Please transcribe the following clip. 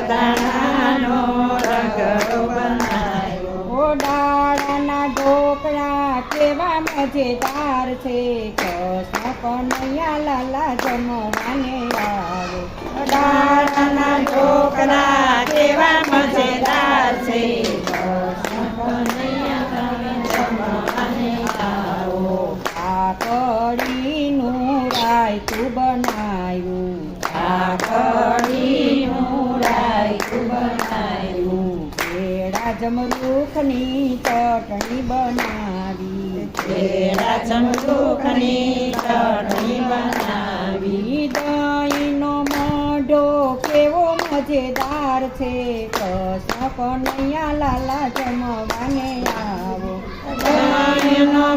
દાણાનો રગડો બનાવ્યો. ઓ દાળાના ઢોકળા કેવા મજેદાર છે, કૃષ્ણ કનૈયા લાલા જમવાને આવે. દાળાના ઢોકળા કેવા મજેદાર છે, જમવાને આવો. આ કઢીનું રાયતું બનાવ્યું, આ કઢીનું રાયતું બનાવ્યું. કેળા જમરૂખની ચટણી બનાવી, કેળા જમરૂખની ચટણી બનાવી. દહીંનો મઢો કેવો મજેદાર છે, કૃષ્ણ કનૈયા લાલા જમવાને આવો. દહીંનો